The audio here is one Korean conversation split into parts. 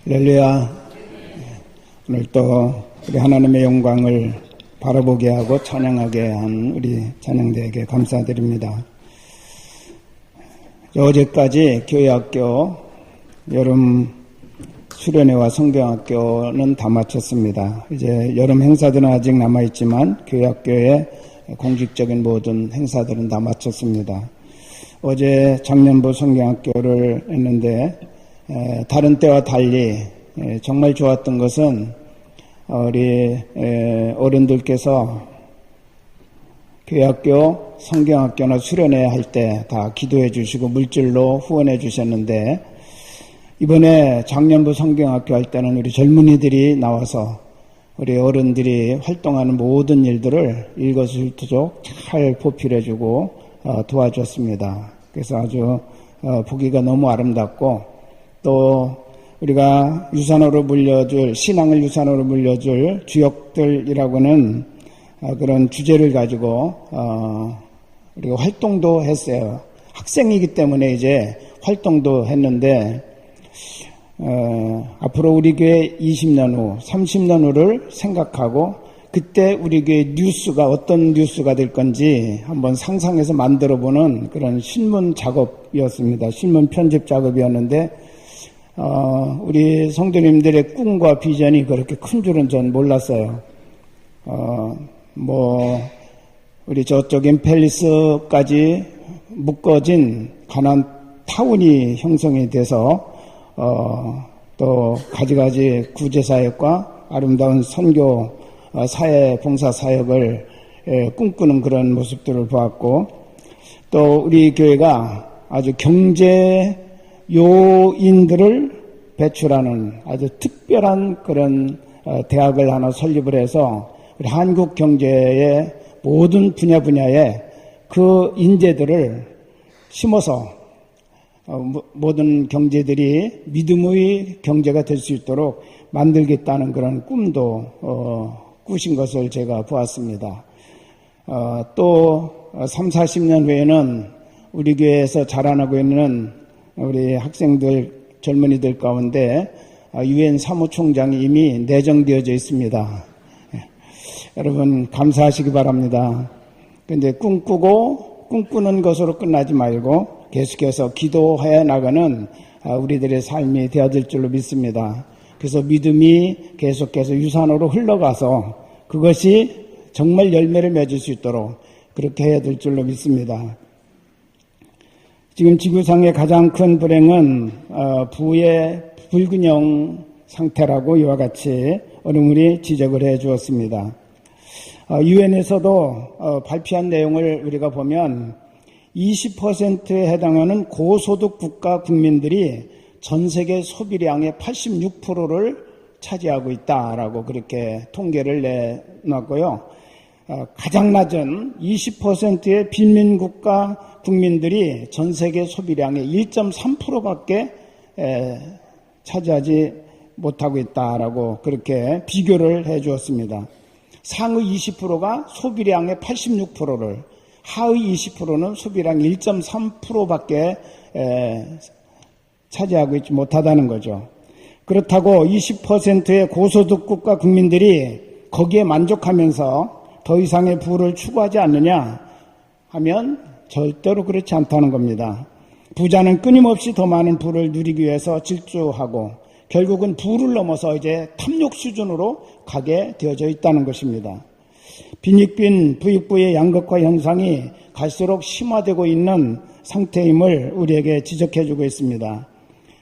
할렐루야. 오늘 또 우리 하나님의 영광을 바라보게 하고 찬양하게 한 우리 찬양대에게 감사드립니다. 어제까지 교회학교 여름 수련회와 성경학교는 다 마쳤습니다. 이제 여름 행사들은 아직 남아있지만 교회학교의 공식적인 모든 행사들은 다 마쳤습니다. 어제 작년부 성경학교를 했는데 다른 때와 달리 정말 좋았던 것은 우리 어른들께서 교회학교, 성경학교나 수련회 할 때 다 기도해 주시고 물질로 후원해 주셨는데, 이번에 작년부 성경학교 할 때는 우리 젊은이들이 나와서 우리 어른들이 활동하는 모든 일들을 일거수일투족 잘 보필해 주고 도와줬습니다. 그래서 아주 보기가 너무 아름답고, 또 우리가 유산으로 물려줄, 신앙을 유산으로 물려줄 주역들이라고는 그런 주제를 가지고 우리가 활동도 했어요. 학생이기 때문에 이제 활동도 했는데, 앞으로 우리 교회 20년 후, 30년 후를 생각하고 그때 우리 교회 뉴스가 어떤 뉴스가 될 건지 한번 상상해서 만들어보는 그런 신문 작업이었습니다. 신문 편집 작업이었는데, 우리 성도님들의 꿈과 비전이 그렇게 큰 줄은 전 몰랐어요. 우리 저쪽인 팰리스까지 묶어진 가난 타운이 형성이 돼서, 또 가지가지 구제사역과 아름다운 선교 사회, 봉사 사역을 꿈꾸는 그런 모습들을 보았고, 또 우리 교회가 아주 경제 요인들을 배출하는 아주 특별한 그런 대학을 하나 설립을 해서 우리 한국 경제의 모든 분야에 그 인재들을 심어서 모든 경제들이 믿음의 경제가 될 수 있도록 만들겠다는 그런 꿈도 꾸신 것을 제가 보았습니다. 또 3, 40년 후에는 우리 교회에서 자라나고 있는 우리 학생들, 젊은이들 가운데 유엔 사무총장이 이미 내정되어져 있습니다. 여러분 감사하시기 바랍니다. 근데 꿈꾸는 것으로 끝나지 말고 계속해서 기도해 나가는 우리들의 삶이 되어질 줄로 믿습니다. 그래서 믿음이 계속해서 유산으로 흘러가서 그것이 정말 열매를 맺을 수 있도록 그렇게 해야 될 줄로 믿습니다. 지금 지구상의 가장 큰 불행은 부의 불균형 상태라고 이와 같이 어른들이 지적을 해 주었습니다. 유엔에서도 발표한 내용을 우리가 보면 20%에 해당하는 고소득 국가 국민들이 전 세계 소비량의 86%를 차지하고 있다라고 그렇게 통계를 내놨고요. 가장 낮은 20%의 빈민국가 국민들이 전 세계 소비량의 1.3%밖에 차지하지 못하고 있다라고 그렇게 비교를 해 주었습니다. 상위 20%가 소비량의 86%를, 하위 20%는 소비량 1.3%밖에 차지하고 있지 못하다는 거죠. 그렇다고 20%의 고소득 국가 국민들이 거기에 만족하면서 더 이상의 부를 추구하지 않느냐 하면 절대로 그렇지 않다는 겁니다. 부자는 끊임없이 더 많은 부를 누리기 위해서 질주하고 결국은 부를 넘어서 이제 탐욕 수준으로 가게 되어져 있다는 것입니다. 빈익빈 부익부의 양극화 현상이 갈수록 심화되고 있는 상태임을 우리에게 지적해주고 있습니다.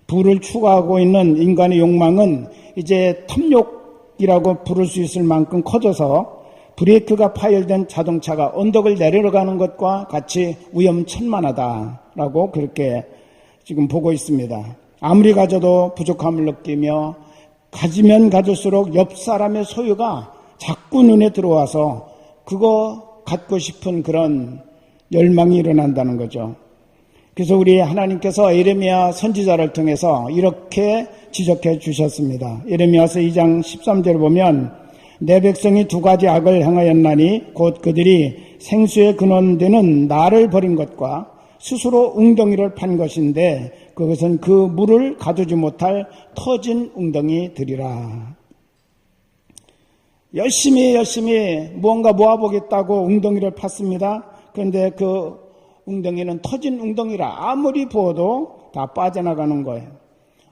부를 추구하고 있는 인간의 욕망은 이제 탐욕이라고 부를 수 있을 만큼 커져서 브레이크가 파열된 자동차가 언덕을 내려가는 것과 같이 위험천만하다라고 그렇게 지금 보고 있습니다. 아무리 가져도 부족함을 느끼며 가지면 가질수록 옆 사람의 소유가 자꾸 눈에 들어와서 그거 갖고 싶은 그런 열망이 일어난다는 거죠. 그래서 우리 하나님께서 예레미야 선지자를 통해서 이렇게 지적해 주셨습니다. 예레미야서 2장 13절을 보면 내 백성이 두 가지 악을 행하였나니 곧 그들이 생수의 근원되는 나를 버린 것과 스스로 웅덩이를 판 것인데 그것은 그 물을 가두지 못할 터진 웅덩이들이라. 열심히 무언가 모아보겠다고 웅덩이를 팠습니다. 그런데 그 웅덩이는 터진 웅덩이라 아무리 부어도 다 빠져나가는 거예요.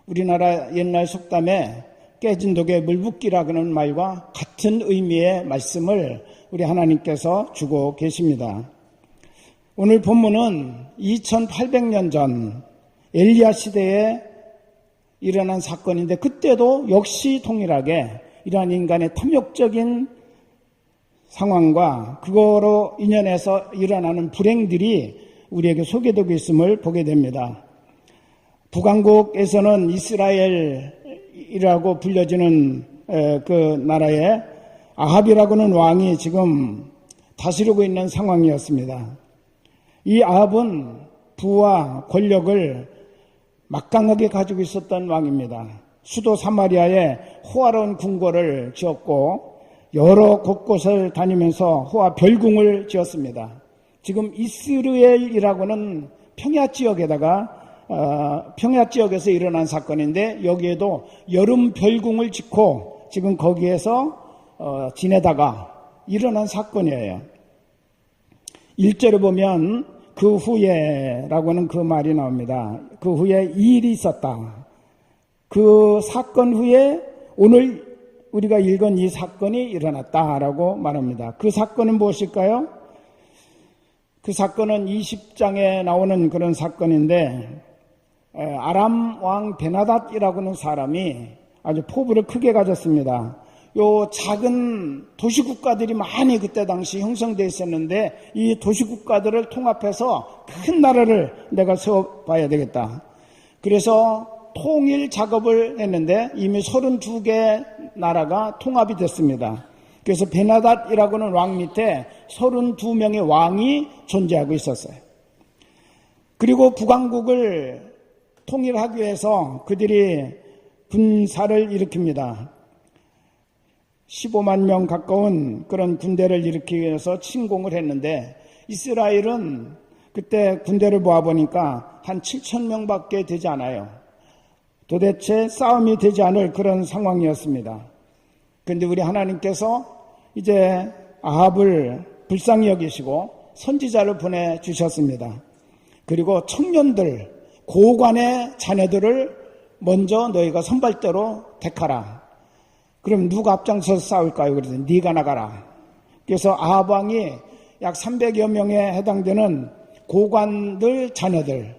우리나라 옛날 속담에 깨진 독에 물 붓기라 그러는 말과 같은 의미의 말씀을 우리 하나님께서 주고 계십니다. 오늘 본문은 2800년 전 엘리야 시대에 일어난 사건인데, 그때도 역시 동일하게 이러한 인간의 탐욕적인 상황과 그거로 인연해서 일어나는 불행들이 우리에게 소개되고 있음을 보게 됩니다. 북왕국에서는 이스라엘이라고 불려지는 그 나라에 아합이라고는 왕이 지금 다스리고 있는 상황이었습니다. 이 아합은 부와 권력을 막강하게 가지고 있었던 왕입니다. 수도 사마리아에 호화로운 궁궐을 지었고 여러 곳곳을 다니면서 호화 별궁을 지었습니다. 지금 이스라엘이라고는 평야 지역에서 일어난 사건인데, 여기에도 여름 별궁을 짓고 지금 거기에서 지내다가 일어난 사건이에요. 1절에 보면 그 후에라고는 그 말이 나옵니다. 그 후에 이 일이 있었다. 그 사건 후에 오늘 우리가 읽은 이 사건이 일어났다라고 말합니다. 그 사건은 무엇일까요? 그 사건은 20장에 나오는 그런 사건인데, 아람 왕 베나닷이라고 하는 사람이 아주 포부를 크게 가졌습니다. 요 작은 도시국가들이 많이 그때 당시 형성되어 있었는데, 이 도시국가들을 통합해서 큰 나라를 내가 세워봐야 되겠다. 그래서 통일 작업을 했는데 이미 32개 나라가 통합이 됐습니다. 그래서 베나닷이라고 하는 왕 밑에 32명의 왕이 존재하고 있었어요. 그리고 북왕국을 통일하기 위해서 그들이 군사를 일으킵니다. 15만 명 가까운 그런 군대를 일으키기 위해서 침공을 했는데, 이스라엘은 그때 군대를 모아보니까 한 7천 명밖에 되지 않아요. 도대체 싸움이 되지 않을 그런 상황이었습니다. 그런데 우리 하나님께서 이제 아합을 불쌍히 여기시고 선지자를 보내주셨습니다. 그리고 청년들, 고관의 자녀들을 먼저 너희가 선발대로 택하라. 그럼 누가 앞장서서 싸울까요? 그래서 네가 나가라. 그래서 아합 왕이 약 300여 명에 해당되는 고관들 자녀들,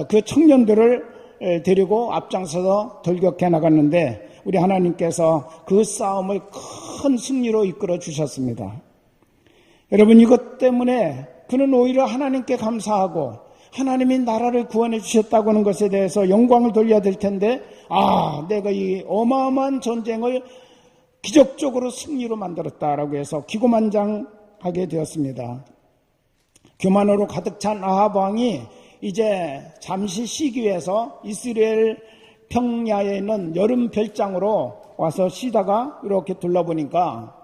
그 청년들을 데리고 앞장서서 돌격해 나갔는데, 우리 하나님께서 그 싸움을 큰 승리로 이끌어 주셨습니다. 여러분, 이것 때문에 그는 오히려 하나님께 감사하고 하나님이 나라를 구원해 주셨다고 하는 것에 대해서 영광을 돌려야 될 텐데, 내가 이 어마어마한 전쟁을 기적적으로 승리로 만들었다라고 해서 기고만장하게 되었습니다. 교만으로 가득 찬 아합 왕이 이제 잠시 쉬기 위해서 이스라엘 평야에 있는 여름 별장으로 와서 쉬다가 이렇게 둘러보니까,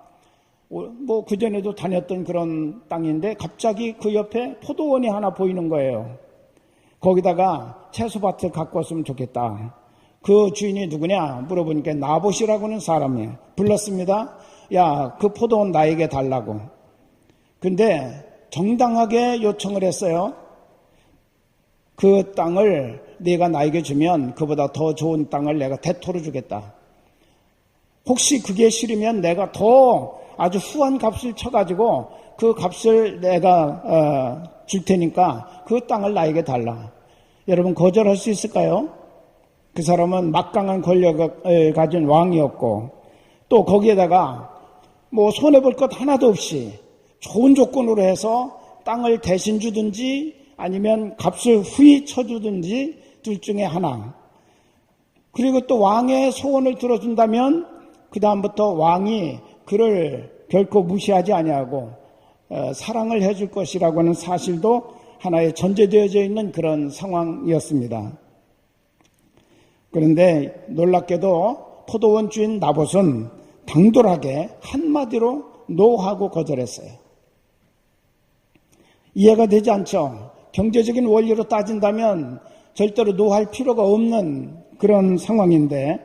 뭐 그전에도 다녔던 그런 땅인데 갑자기 그 옆에 포도원이 하나 보이는 거예요. 거기다가 채소밭을 갖고 왔으면 좋겠다. 그 주인이 누구냐 물어보니까 나봇이라고 하는 사람이에요. 불렀습니다. 야, 그 포도원 나에게 달라고. 근데 정당하게 요청을 했어요. 그 땅을 네가 나에게 주면 그보다 더 좋은 땅을 내가 대토로 주겠다. 혹시 그게 싫으면 내가 더 아주 후한 값을 쳐가지고 그 값을 내가 줄 테니까 그 땅을 나에게 달라. 여러분, 거절할 수 있을까요? 그 사람은 막강한 권력을 가진 왕이었고, 또 거기에다가 뭐 손해볼 것 하나도 없이 좋은 조건으로 해서 땅을 대신 주든지 아니면 값을 후히 쳐주든지 둘 중에 하나. 그리고 또 왕의 소원을 들어준다면 그 다음부터 왕이 그를 결코 무시하지 아니하고 사랑을 해줄 것이라고 하는 사실도 하나에 전제되어져 있는 그런 상황이었습니다. 그런데 놀랍게도 포도원 주인 나봇은 당돌하게 한마디로 노하고 거절했어요. 이해가 되지 않죠? 경제적인 원리로 따진다면 절대로 노할 필요가 없는 그런 상황인데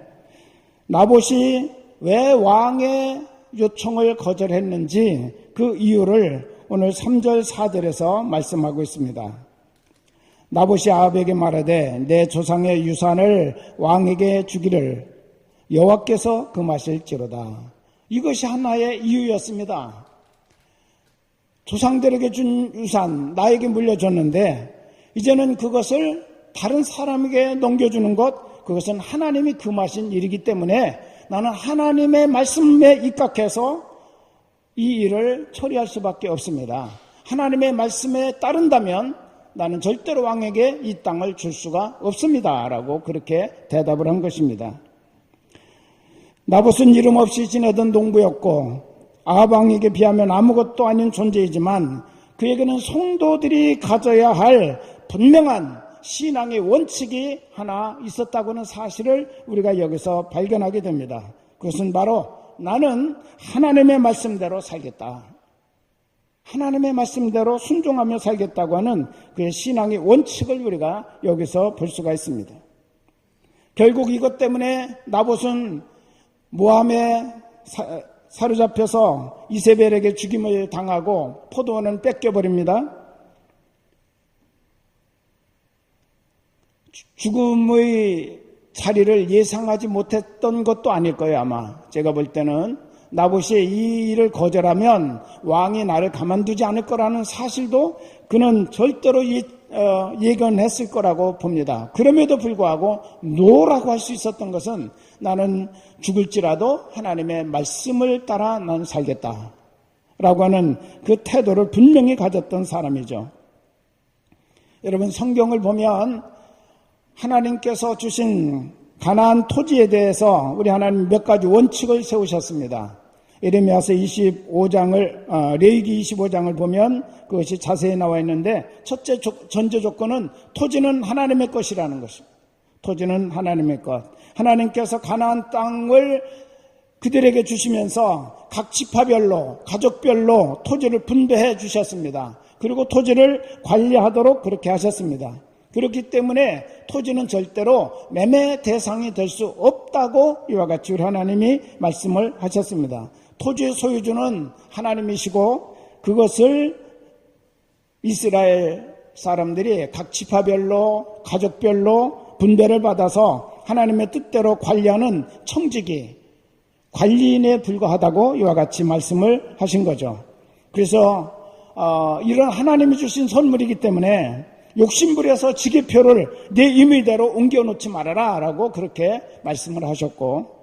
나봇이 왜 왕의 요청을 거절했는지 그 이유를 오늘 3절 4절에서 말씀하고 있습니다. 나봇이 아합에게 말하되 내 조상의 유산을 왕에게 주기를 여호와께서 금하실지로다. 이것이 하나의 이유였습니다. 조상들에게 준 유산 나에게 물려줬는데 이제는 그것을 다른 사람에게 넘겨주는 것, 그것은 하나님이 금하신 일이기 때문에 나는 하나님의 말씀에 입각해서 이 일을 처리할 수밖에 없습니다. 하나님의 말씀에 따른다면 나는 절대로 왕에게 이 땅을 줄 수가 없습니다. 라고 그렇게 대답을 한 것입니다. 나봇은 이름 없이 지내던 농부였고 아합 왕에게 비하면 아무것도 아닌 존재이지만 그에게는 성도들이 가져야 할 분명한 신앙의 원칙이 하나 있었다고는 사실을 우리가 여기서 발견하게 됩니다. 그것은 바로 나는 하나님의 말씀대로 살겠다. 하나님의 말씀대로 순종하며 살겠다고 하는 그의 신앙의 원칙을 우리가 여기서 볼 수가 있습니다. 결국 이것 때문에 나봇은 모함에 사로잡혀서 이세벨에게 죽임을 당하고 포도원은 뺏겨버립니다. 죽음의 자리를 예상하지 못했던 것도 아닐 거예요. 아마 제가 볼 때는 나봇이 이 일을 거절하면 왕이 나를 가만두지 않을 거라는 사실도 그는 절대로 예견했을 거라고 봅니다. 그럼에도 불구하고 노라고 할 수 있었던 것은 나는 죽을지라도 하나님의 말씀을 따라 나는 살겠다 라고 하는 그 태도를 분명히 가졌던 사람이죠. 여러분, 성경을 보면 하나님께서 주신 가나안 토지에 대해서 우리 하나님 몇 가지 원칙을 세우셨습니다. 예레미야서 25장을 레위기 25장을 보면 그것이 자세히 나와 있는데 첫째 전제 조건은 토지는 하나님의 것이라는 것입니다. 토지는 하나님의 것. 하나님께서 가나안 땅을 그들에게 주시면서 각 지파별로 가족별로 토지를 분배해 주셨습니다. 그리고 토지를 관리하도록 그렇게 하셨습니다. 그렇기 때문에 토지는 절대로 매매 대상이 될 수 없다고 이와 같이 우리 하나님이 말씀을 하셨습니다. 토지의 소유주는 하나님이시고 그것을 이스라엘 사람들이 각 지파별로 가족별로 분배를 받아서 하나님의 뜻대로 관리하는 청지기, 관리인에 불과하다고 이와 같이 말씀을 하신 거죠. 그래서 이런 하나님이 주신 선물이기 때문에 욕심부려서 지게표를 내 임의대로 옮겨놓지 말아라 라고 그렇게 말씀을 하셨고,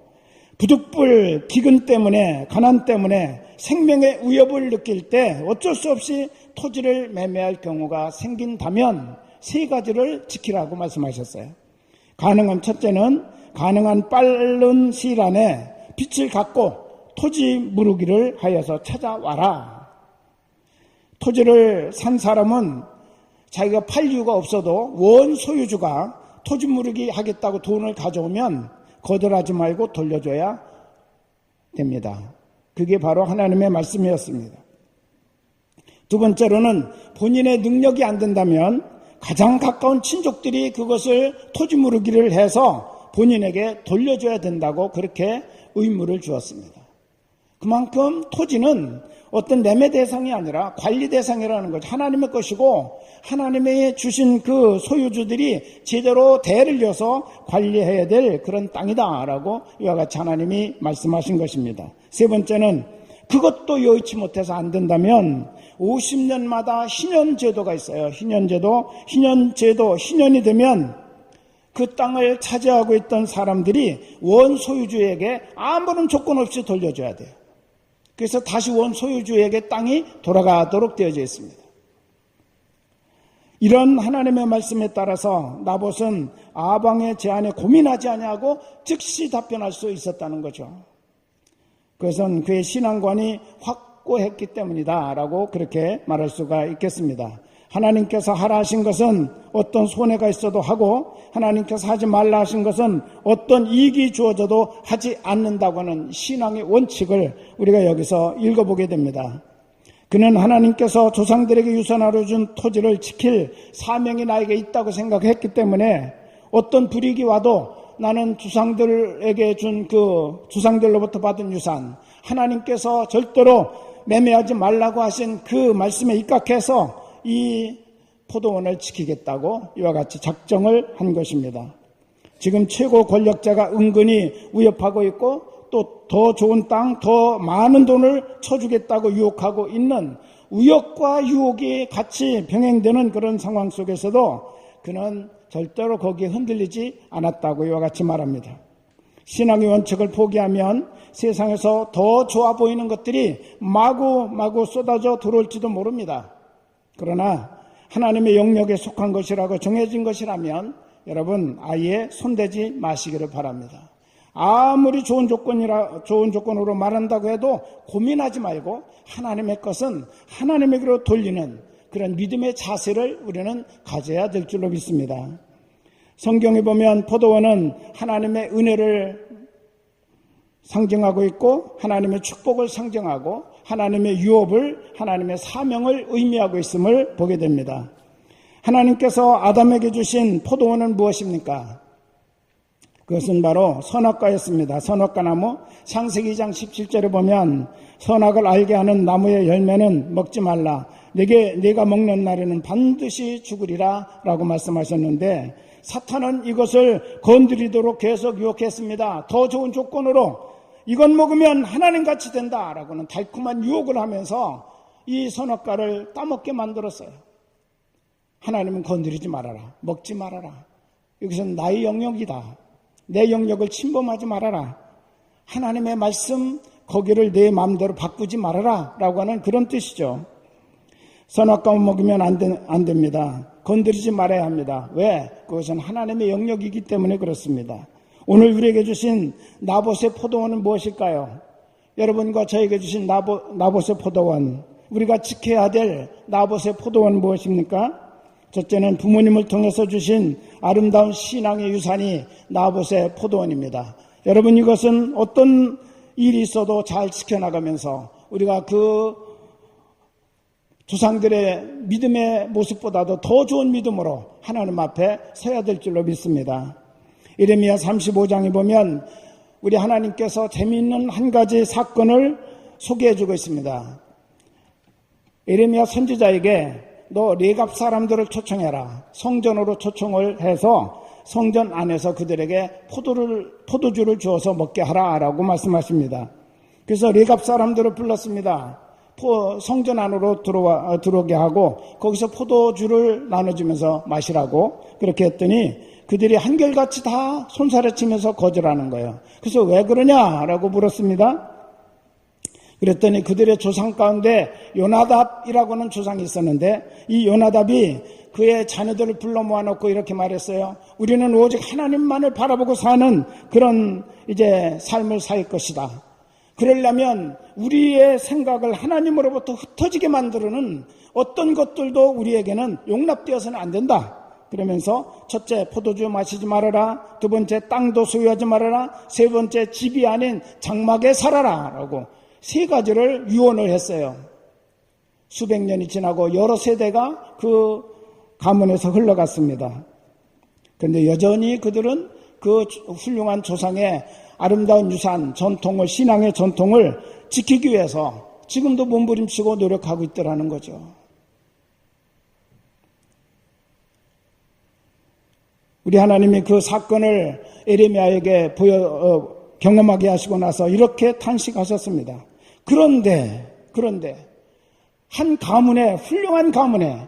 부득불 기근 때문에 가난 때문에 생명의 위협을 느낄 때 어쩔 수 없이 토지를 매매할 경우가 생긴다면 세 가지를 지키라고 말씀하셨어요. 가능한 첫째는 가능한 빠른 시일 안에 빚을 갚고 토지 무르기를 하여서 찾아와라. 토지를 산 사람은 자기가 팔 이유가 없어도 원 소유주가 토지 무르기 하겠다고 돈을 가져오면 거절하지 말고 돌려줘야 됩니다. 그게 바로 하나님의 말씀이었습니다. 두 번째로는 본인의 능력이 안 된다면 가장 가까운 친족들이 그것을 토지 무르기를 해서 본인에게 돌려줘야 된다고 그렇게 의무를 주었습니다. 그만큼 토지는 어떤 매매 대상이 아니라 관리 대상이라는 거죠. 하나님의 것이고 하나님의 주신 그 소유주들이 제대로 대를 이어서 관리해야 될 그런 땅이다라고 이와 같이 하나님이 말씀하신 것입니다. 세 번째는 그것도 여의치 못해서 안 된다면 50년마다 희년제도가 있어요. 희년이 되면 그 땅을 차지하고 있던 사람들이 원소유주에게 아무런 조건 없이 돌려줘야 돼요. 그래서 다시 원소유주에게 땅이 돌아가도록 되어져 있습니다. 이런 하나님의 말씀에 따라서 나봇은 아합 왕의 제안에 고민하지 아니하고 즉시 답변할 수 있었다는 거죠. 그것은 그의 신앙관이 확고했기 때문이다 라고 그렇게 말할 수가 있겠습니다. 하나님께서 하라 하신 것은 어떤 손해가 있어도 하고 하나님께서 하지 말라 하신 것은 어떤 이익이 주어져도 하지 않는다고 하는 신앙의 원칙을 우리가 여기서 읽어보게 됩니다. 그는 하나님께서 조상들에게 유산하러 준 토지를 지킬 사명이 나에게 있다고 생각했기 때문에 어떤 불이익이 와도 나는 주상들에게 준 주상들로부터 받은 유산, 하나님께서 절대로 매매하지 말라고 하신 그 말씀에 입각해서 이 포도원을 지키겠다고 이와 같이 작정을 한 것입니다. 지금 최고 권력자가 은근히 위협하고 있고 또 더 좋은 땅, 더 많은 돈을 쳐주겠다고 유혹하고 있는 위협과 유혹이 같이 병행되는 그런 상황 속에서도 그는 절대로 거기에 흔들리지 않았다고 이와 같이 말합니다. 신앙의 원칙을 포기하면 세상에서 더 좋아 보이는 것들이 마구마구 쏟아져 들어올지도 모릅니다. 그러나 하나님의 영역에 속한 것이라고 정해진 것이라면 여러분 아예 손대지 마시기를 바랍니다. 아무리 좋은 조건으로 말한다고 해도 고민하지 말고 하나님의 것은 하나님에게로 돌리는 그런 믿음의 자세를 우리는 가져야 될 줄로 믿습니다. 성경에 보면 포도원은 하나님의 은혜를 상징하고 있고 하나님의 축복을 상징하고 하나님의 유업을, 하나님의 사명을 의미하고 있음을 보게 됩니다. 하나님께서 아담에게 주신 포도원은 무엇입니까? 그것은 바로 선악과였습니다. 선악과 나무. 창세기 2장 17절에 보면 선악을 알게 하는 나무의 열매는 먹지 말라. 네가 먹는 날에는 반드시 죽으리라 라고 말씀하셨는데 사탄은 이것을 건드리도록 계속 유혹했습니다. 더 좋은 조건으로 이건 먹으면 하나님같이 된다라고는 달콤한 유혹을 하면서 이 선악과를 따먹게 만들었어요. 하나님은 건드리지 말아라. 먹지 말아라. 여기서는 나의 영역이다. 내 영역을 침범하지 말아라. 하나님의 말씀 거기를 내 마음대로 바꾸지 말아라 라고 하는 그런 뜻이죠. 선악과 먹으면 안 됩니다. 건드리지 말아야 합니다. 왜? 그것은 하나님의 영역이기 때문에 그렇습니다. 오늘 우리에게 주신 나봇의 포도원은 무엇일까요? 여러분과 저에게 주신 나봇의 포도원, 우리가 지켜야 될 나봇의 포도원은 무엇입니까? 첫째는 부모님을 통해서 주신 아름다운 신앙의 유산이 나봇의 포도원입니다. 여러분 이것은 어떤 일이 있어도 잘 지켜나가면서 우리가 그 조상들의 믿음의 모습보다도 더 좋은 믿음으로 하나님 앞에 서야 될 줄로 믿습니다. 예레미야 35장에 보면 우리 하나님께서 재미있는 한 가지 사건을 소개해주고 있습니다. 예레미야 선지자에게 너 레갑 사람들을 초청해라. 성전으로 초청을 해서 성전 안에서 그들에게 포도주를 주어서 먹게 하라라고 말씀하십니다. 그래서 레갑 사람들을 불렀습니다. 성전 안으로 들어오게 하고 거기서 포도주를 나눠주면서 마시라고 그렇게 했더니 그들이 한결같이 다 손사래치면서 거절하는 거예요. 그래서 왜 그러냐라고 물었습니다. 그랬더니 그들의 조상 가운데 요나답이라고 하는 조상이 있었는데 이 요나답이 그의 자녀들을 불러 모아놓고 이렇게 말했어요. 우리는 오직 하나님만을 바라보고 사는 그런 이제 삶을 살 것이다. 그러려면 우리의 생각을 하나님으로부터 흩어지게 만드는 어떤 것들도 우리에게는 용납되어서는 안 된다. 그러면서 첫째, 포도주 마시지 말아라. 두 번째, 땅도 소유하지 말아라. 세 번째, 집이 아닌 장막에 살아라 라고 세 가지를 유언을 했어요. 수백 년이 지나고 여러 세대가 그 가문에서 흘러갔습니다. 그런데 여전히 그들은 그 훌륭한 조상의 아름다운 유산, 전통을, 신앙의 전통을 지키기 위해서 지금도 몸부림치고 노력하고 있더라는 거죠. 우리 하나님이 그 사건을 에레미야에게 경험하게 하시고 나서 이렇게 탄식하셨습니다. 그런데 한 가문에, 훌륭한 가문에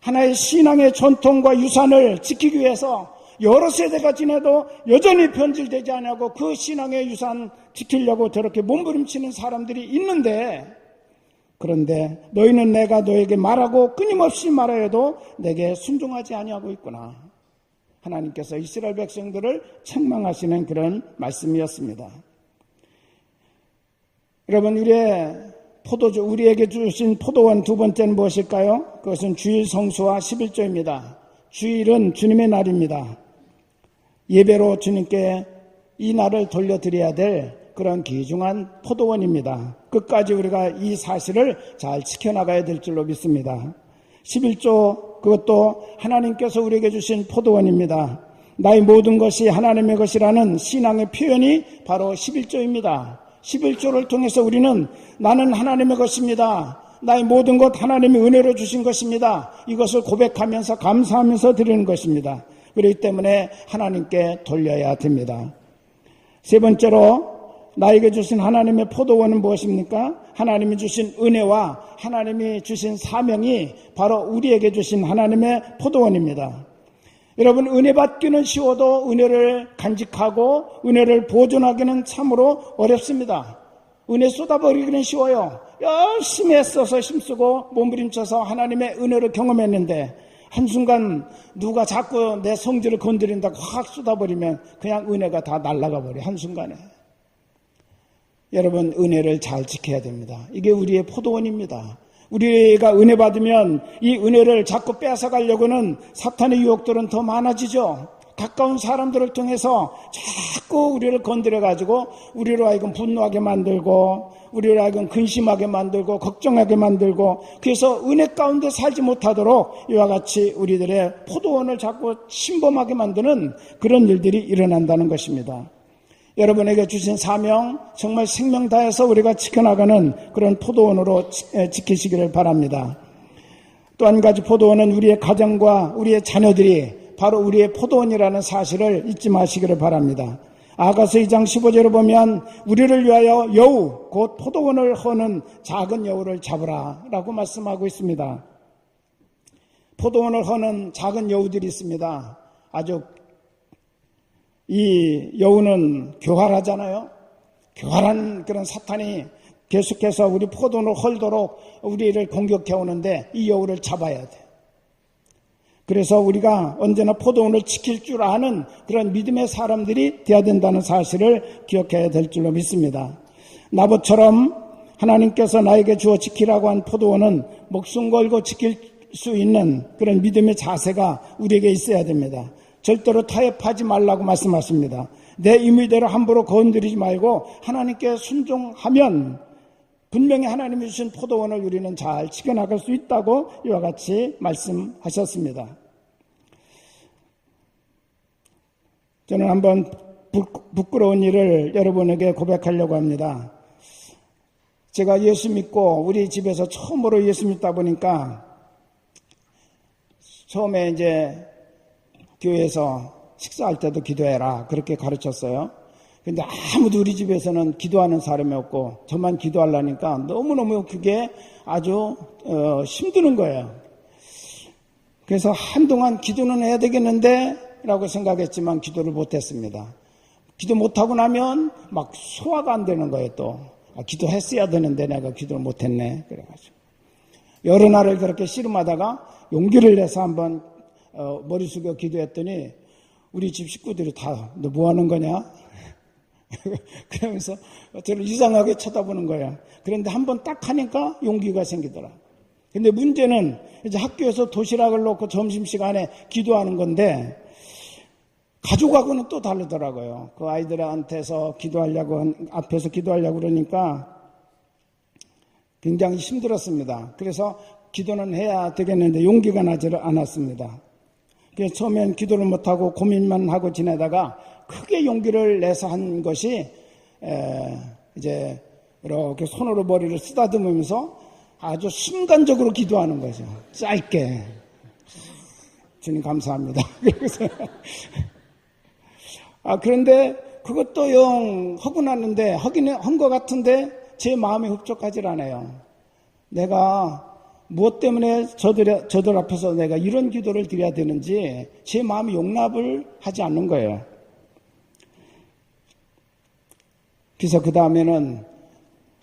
하나의 신앙의 전통과 유산을 지키기 위해서 여러 세대가 지나도 여전히 변질되지 않고 그 신앙의 유산 지키려고 저렇게 몸부림치는 사람들이 있는데, 그런데 너희는 내가 너에게 말하고 끊임없이 말하여도 내게 순종하지 아니하고 있구나. 하나님께서 이스라엘 백성들을 책망하시는 그런 말씀이었습니다. 여러분, 우리에게 주신 포도원 두 번째는 무엇일까요? 그것은 주일 성수와 11조입니다. 주일은 주님의 날입니다. 예배로 주님께 이 날을 돌려드려야 될 그런 귀중한 포도원입니다. 끝까지 우리가 이 사실을 잘 지켜나가야 될 줄로 믿습니다. 11조, 그것도 하나님께서 우리에게 주신 포도원입니다. 나의 모든 것이 하나님의 것이라는 신앙의 표현이 바로 11조입니다. 11조를 통해서 우리는 나는 하나님의 것입니다. 나의 모든 것 하나님이 은혜로 주신 것입니다. 이것을 고백하면서 감사하면서 드리는 것입니다. 그렇기 때문에 하나님께 돌려야 됩니다. 세 번째로 나에게 주신 하나님의 포도원은 무엇입니까? 하나님이 주신 은혜와 하나님이 주신 사명이 바로 우리에게 주신 하나님의 포도원입니다. 여러분, 은혜 받기는 쉬워도 은혜를 간직하고 은혜를 보존하기는 참으로 어렵습니다. 은혜 쏟아버리기는 쉬워요. 열심히 애써서 힘쓰고 몸부림쳐서 하나님의 은혜를 경험했는데 한순간 누가 자꾸 내 성질을 건드린다고 확 쏟아버리면 그냥 은혜가 다 날아가 버려요. 한순간에. 여러분, 은혜를 잘 지켜야 됩니다. 이게 우리의 포도원입니다. 우리가 은혜 받으면 이 은혜를 자꾸 뺏어가려고는 사탄의 유혹들은 더 많아지죠. 가까운 사람들을 통해서 자꾸 우리를 건드려가지고 우리로 하여금 분노하게 만들고 우리로 하여금 근심하게 만들고 걱정하게 만들고 그래서 은혜 가운데 살지 못하도록 이와 같이 우리들의 포도원을 자꾸 침범하게 만드는 그런 일들이 일어난다는 것입니다. 여러분에게 주신 사명 정말 생명 다해서 우리가 지켜나가는 그런 포도원으로 지키시기를 바랍니다. 또 한 가지 포도원은 우리의 가정과 우리의 자녀들이 바로 우리의 포도원이라는 사실을 잊지 마시기를 바랍니다. 아가서 2장 15절을 보면 우리를 위하여 여우 곧 포도원을 허는 작은 여우를 잡으라 라고 말씀하고 있습니다. 포도원을 허는 작은 여우들이 있습니다. 아주 이 여우는 교활하잖아요. 교활한 그런 사탄이 계속해서 우리 포도원을 헐도록 우리를 공격해 오는데 이 여우를 잡아야 돼요. 그래서 우리가 언제나 포도원을 지킬 줄 아는 그런 믿음의 사람들이 되어야 된다는 사실을 기억해야 될 줄로 믿습니다. 나봇처럼 하나님께서 나에게 주어 지키라고 한 포도원은 목숨 걸고 지킬 수 있는 그런 믿음의 자세가 우리에게 있어야 됩니다. 절대로 타협하지 말라고 말씀하십니다. 내 임의대로 함부로 건드리지 말고 하나님께 순종하면 분명히 하나님이 주신 포도원을 우리는 잘 지켜나갈 수 있다고 이와 같이 말씀하셨습니다. 저는 한번 부끄러운 일을 여러분에게 고백하려고 합니다. 제가 예수 믿고 우리 집에서 처음으로 예수 믿다 보니까 처음에 이제 교회에서 식사할 때도 기도해라 그렇게 가르쳤어요. 근데 아무도 우리 집에서는 기도하는 사람이 없고 저만 기도하려니까 너무너무 그게 아주 힘드는 거예요. 그래서 한동안 기도는 해야 되겠는데 라고 생각했지만 기도를 못했습니다. 기도 못하고 나면 막 소화가 안 되는 거예요. 또 기도했어야 되는데 내가 기도를 못했네 그래가지고 여러 날을 그렇게 씨름하다가 용기를 내서 한번 머리 숙여 기도했더니 우리 집 식구들이 다 너 뭐 하는 거냐? 그러면서 저를 이상하게 쳐다보는 거야. 그런데 한번 딱 하니까 용기가 생기더라. 근데 문제는 이제 학교에서 도시락을 놓고 점심시간에 기도하는 건데 가족하고는 또 다르더라고요. 그 아이들한테서 앞에서 기도하려고 그러니까 굉장히 힘들었습니다. 그래서 기도는 해야 되겠는데 용기가 나지 않았습니다. 그래서 처음엔 기도를 못하고 고민만 하고 지내다가 크게 용기를 내서 한 것이 이제 이렇게 손으로 머리를 쓰다듬으면서 아주 순간적으로 기도하는 거죠. 짧게. 주님 감사합니다. 그런데 그것도 영 하고 났는데 하긴 한 것 같은데 제 마음이 흡족하질 않아요. 내가 무엇 때문에 저들 앞에서 내가 이런 기도를 드려야 되는지 제 마음이 용납을 하지 않는 거예요. 그래서 그 다음에는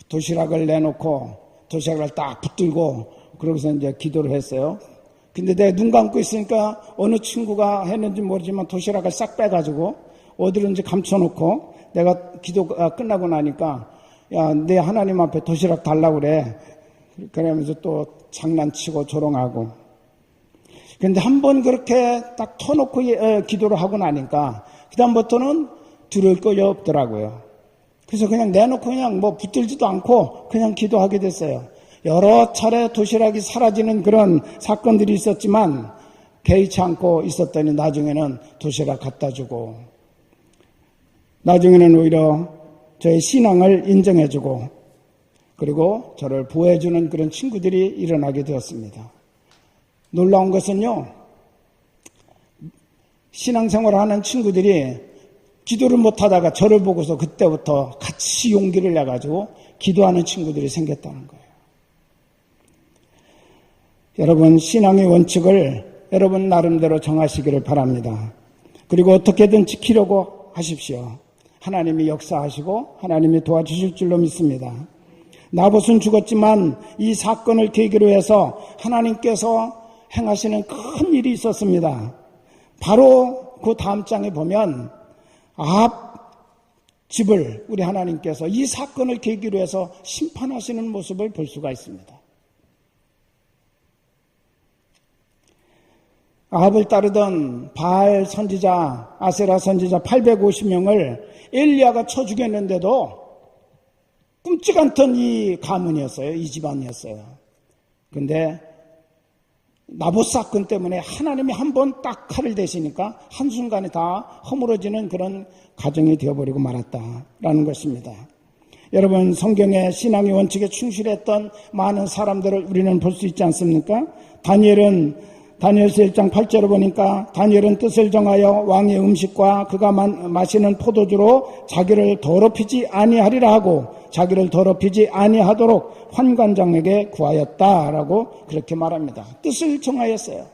도시락을 내놓고 도시락을 딱 붙들고 그러고서 이제 기도를 했어요. 근데 내가 눈 감고 있으니까 어느 친구가 했는지 모르지만 도시락을 싹 빼가지고 어디론지 감춰놓고 내가 기도가 끝나고 나니까 야, 내 하나님 앞에 도시락 달라고 그래. 그러면서 또 장난치고 조롱하고. 그런데 한번 그렇게 딱 터놓고 기도를 하고 나니까 그다음부터는 두려울 거 없더라고요. 그래서 그냥 내놓고 그냥 뭐 붙들지도 않고 그냥 기도하게 됐어요. 여러 차례 도시락이 사라지는 그런 사건들이 있었지만 개의치 않고 있었더니 나중에는 도시락 갖다 주고, 나중에는 오히려 저의 신앙을 인정해주고, 그리고 저를 보호해주는 그런 친구들이 일어나게 되었습니다. 놀라운 것은요, 신앙생활을 하는 친구들이 기도를 못하다가 저를 보고서 그때부터 같이 용기를 내가지고 기도하는 친구들이 생겼다는 거예요. 여러분, 신앙의 원칙을 여러분 나름대로 정하시기를 바랍니다. 그리고 어떻게든 지키려고 하십시오. 하나님이 역사하시고 하나님이 도와주실 줄로 믿습니다. 나봇은 죽었지만 이 사건을 계기로 해서 하나님께서 행하시는 큰 일이 있었습니다. 바로 그 다음 장에 보면 아합 집을 우리 하나님께서 이 사건을 계기로 해서 심판하시는 모습을 볼 수가 있습니다. 아합을 따르던 바알 선지자, 아세라 선지자 850명을 엘리야가 쳐 죽였는데도 꿈쩍 않던 이 가문이었어요. 이 집안이었어요. 그런데 나봇 사건 때문에 하나님이 한 번 딱 칼을 대시니까 한순간에 다 허물어지는 그런 가정이 되어버리고 말았다라는 것입니다. 여러분, 성경의 신앙의 원칙에 충실했던 많은 사람들을 우리는 볼 수 있지 않습니까? 다니엘서 1장 8절을 보니까 다니엘은 뜻을 정하여 왕의 음식과 그가 마시는 포도주로 자기를 더럽히지 아니하리라 하고 자기를 더럽히지 아니하도록 환관장에게 구하였다라고 그렇게 말합니다. 뜻을 정하였어요.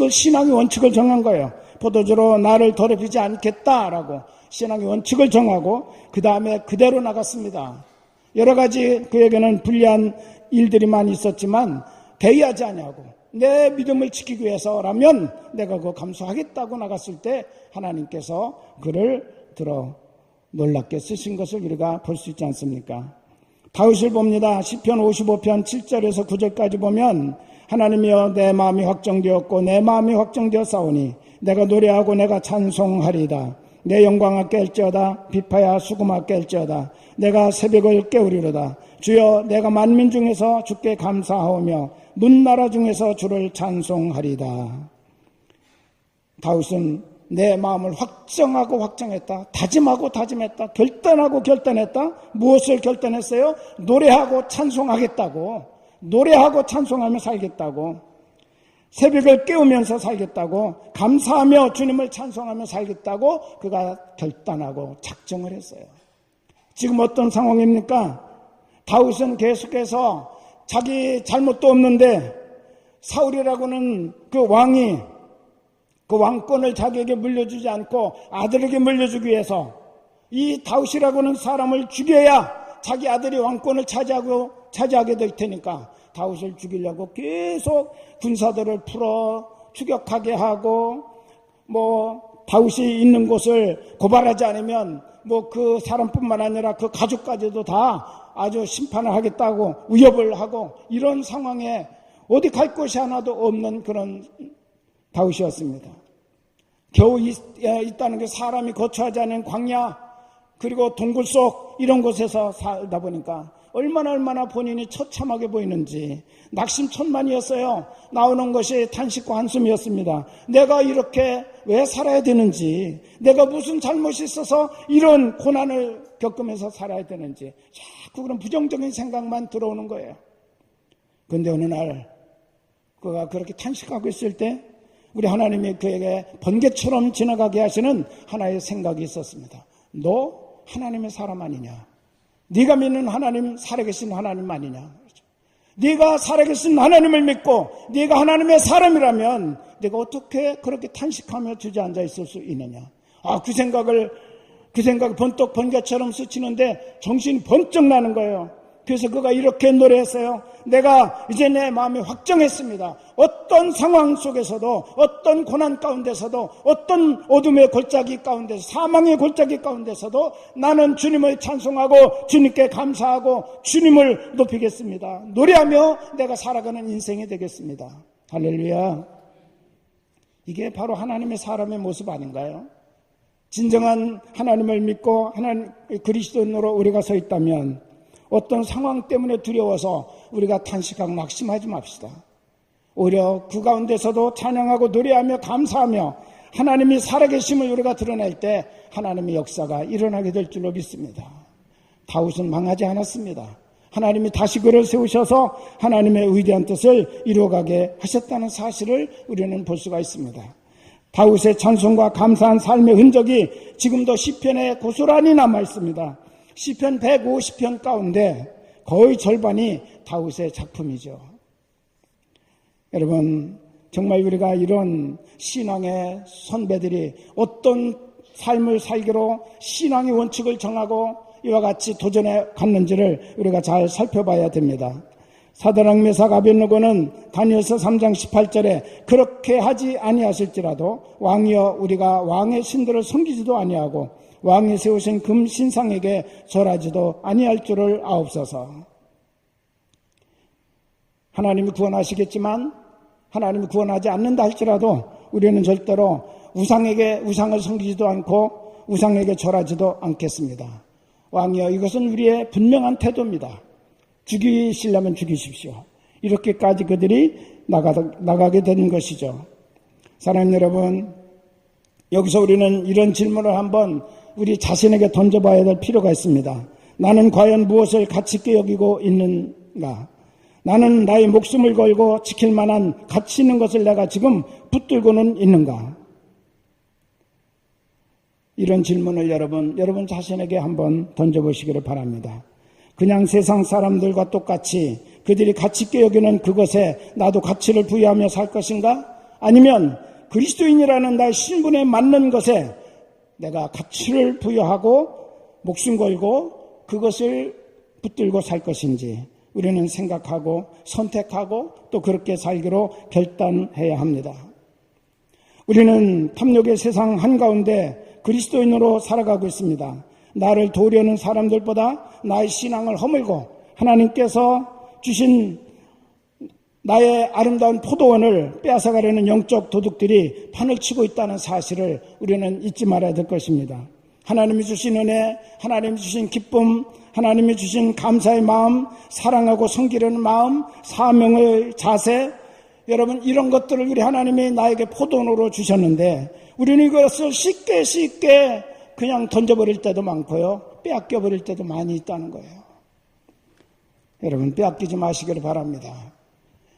신앙의 원칙을 정한 거예요. 포도주로 나를 더럽히지 않겠다라고 신앙의 원칙을 정하고 그 다음에 그대로 나갔습니다. 여러 가지 그에게는 불리한 일들이 많이 있었지만 대의하지 아니하고 내 믿음을 지키기 위해서라면 내가 그거 감수하겠다고 나갔을 때 하나님께서 그를 들어 놀랍게 쓰신 것을 우리가 볼 수 있지 않습니까? 다윗을 봅니다. 시편 55편 7절에서 9절까지 보면 하나님이여 내 마음이 확정되었고 내 마음이 확정되었사오니 내가 노래하고 내가 찬송하리이다. 내 영광아 깰지어다. 비파야 수금아 깰지어다. 내가 새벽을 깨우리로다. 주여 내가 만민 중에서 주께 감사하오며 문나라 중에서 주를 찬송하리이다. 다윗은 내 마음을 확정하고 확정했다. 다짐하고 다짐했다. 결단하고 결단했다. 무엇을 결단했어요? 노래하고 찬송하겠다고. 노래하고 찬송하며 살겠다고. 새벽을 깨우면서 살겠다고. 감사하며 주님을 찬송하며 살겠다고 그가 결단하고 작정을 했어요. 지금 어떤 상황입니까? 다윗은 계속해서 자기 잘못도 없는데 사울이라고는 그 왕이 그 왕권을 자기에게 물려주지 않고 아들에게 물려주기 위해서 이 다윗이라고는 사람을 죽여야 자기 아들이 왕권을 차지하게 될 테니까 다윗을 죽이려고 계속 군사들을 풀어 추격하게 하고 다윗이 있는 곳을 고발하지 않으면 그 사람뿐만 아니라 그 가족까지도 다 아주 심판을 하겠다고 위협을 하고 이런 상황에 어디 갈 곳이 하나도 없는 그런 다윗이었습니다. 겨우 있다는 게 사람이 거처하지 않은 광야 그리고 동굴 속 이런 곳에서 살다 보니까 얼마나 본인이 처참하게 보이는지 낙심천만이었어요. 나오는 것이 탄식과 한숨이었습니다. 내가 이렇게 왜 살아야 되는지, 내가 무슨 잘못이 있어서 이런 고난을 겪으면서 살아야 되는지 자꾸 그런 부정적인 생각만 들어오는 거예요. 그런데 어느 날 그가 그렇게 탄식하고 있을 때 우리 하나님이 그에게 번개처럼 지나가게 하시는 하나의 생각이 있었습니다. 너 하나님의 사람 아니냐? 네가 믿는 하나님 살아계신 하나님 아니냐? 네가 살아계신 하나님을 믿고 네가 하나님의 사람이라면 네가 어떻게 그렇게 탄식하며 주저앉아 있을 수 있느냐? 그 생각이 번뜩 번개처럼 스치는데 정신이 번쩍 나는 거예요. 그래서 그가 이렇게 노래했어요. 내가 이제 내 마음이 확정했습니다. 어떤 상황 속에서도, 어떤 고난 가운데서도, 어떤 어둠의 골짜기 가운데서, 사망의 골짜기 가운데서도 나는 주님을 찬송하고 주님께 감사하고 주님을 높이겠습니다. 노래하며 내가 살아가는 인생이 되겠습니다. 할렐루야. 이게 바로 하나님의 사람의 모습 아닌가요? 진정한 하나님을 믿고 하나님 그리스도인으로 우리가 서 있다면 어떤 상황 때문에 두려워서 우리가 탄식하고 낙심하지 맙시다. 오히려 그 가운데서도 찬양하고 노래하며 감사하며 하나님이 살아계심을 우리가 드러낼 때 하나님의 역사가 일어나게 될 줄로 믿습니다. 다윗은 망하지 않았습니다. 하나님이 다시 그를 세우셔서 하나님의 위대한 뜻을 이루어가게 하셨다는 사실을 우리는 볼 수가 있습니다. 다윗의 찬송과 감사한 삶의 흔적이 지금도 시편에 고스란히 남아있습니다. 시편 150편 가운데 거의 절반이 다윗의 작품이죠. 여러분, 정말 우리가 이런 신앙의 선배들이 어떤 삶을 살기로 신앙의 원칙을 정하고 이와 같이 도전해 갔는지를 우리가 잘 살펴봐야 됩니다. 사드락 메삭 아벳느고는 다니엘서 3장 18절에 그렇게 하지 아니하실지라도 왕이여 우리가 왕의 신들을 섬기지도 아니하고 왕이 세우신 금 신상에게 절하지도 아니할 줄을 아옵소서. 하나님이 구원하시겠지만 하나님이 구원하지 않는다 할지라도 우리는 절대로 우상을 섬기지도 않고 우상에게 절하지도 않겠습니다. 왕이여 이것은 우리의 분명한 태도입니다. 죽이시려면 죽이십시오. 이렇게까지 그들이 나가게 된 것이죠. 사랑하는 여러분, 여기서 우리는 이런 질문을 한번 우리 자신에게 던져봐야 될 필요가 있습니다. 나는 과연 무엇을 가치 있게 여기고 있는가? 나는 나의 목숨을 걸고 지킬 만한 가치 있는 것을 내가 지금 붙들고는 있는가? 이런 질문을 여러분 자신에게 한번 던져보시기를 바랍니다. 그냥 세상 사람들과 똑같이 그들이 가치 있게 여기는 그것에 나도 가치를 부여하며 살 것인가? 아니면 그리스도인이라는 나의 신분에 맞는 것에 내가 가치를 부여하고 목숨 걸고 그것을 붙들고 살 것인지 우리는 생각하고 선택하고 또 그렇게 살기로 결단해야 합니다. 우리는 탐욕의 세상 한가운데 그리스도인으로 살아가고 있습니다. 나를 도우려는 사람들보다 나의 신앙을 허물고 하나님께서 주신 나의 아름다운 포도원을 빼앗아가려는 영적 도둑들이 판을 치고 있다는 사실을 우리는 잊지 말아야 될 것입니다. 하나님이 주신 은혜, 하나님이 주신 기쁨, 하나님이 주신 감사의 마음, 사랑하고 섬기려는 마음, 사명의 자세, 여러분 이런 것들을 우리 하나님이 나에게 포도원으로 주셨는데 우리는 이것을 쉽게 그냥 던져버릴 때도 많고요. 빼앗겨버릴 때도 많이 있다는 거예요. 여러분 빼앗기지 마시기를 바랍니다.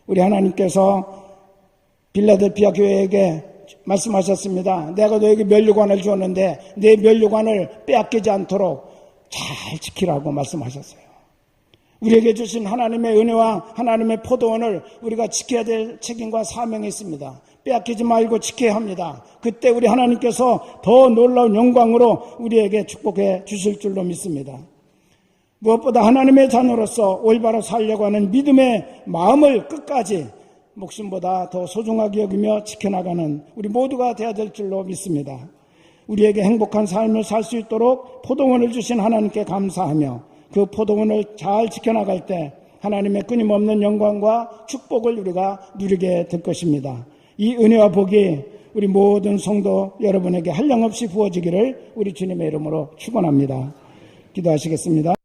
우리 하나님께서 빌라델피아 교회에게 말씀하셨습니다. 내가 너에게 면류관을 주었는데 내 면류관을 빼앗기지 않도록 잘 지키라고 말씀하셨어요. 우리에게 주신 하나님의 은혜와 하나님의 포도원을 우리가 지켜야 될 책임과 사명이 있습니다. 빼앗기지 말고 지켜야 합니다. 그때 우리 하나님께서 더 놀라운 영광으로 우리에게 축복해 주실 줄로 믿습니다. 무엇보다 하나님의 자녀로서 올바로 살려고 하는 믿음의 마음을 끝까지 목숨보다 더 소중하게 여기며 지켜나가는 우리 모두가 되어야 될 줄로 믿습니다. 우리에게 행복한 삶을 살 수 있도록 포도원을 주신 하나님께 감사하며 그 포도원을 잘 지켜나갈 때 하나님의 끊임없는 영광과 축복을 우리가 누리게 될 것입니다. 이 은혜와 복이 우리 모든 성도 여러분에게 한량없이 부어지기를 우리 주님의 이름으로 축원합니다. 기도하시겠습니다.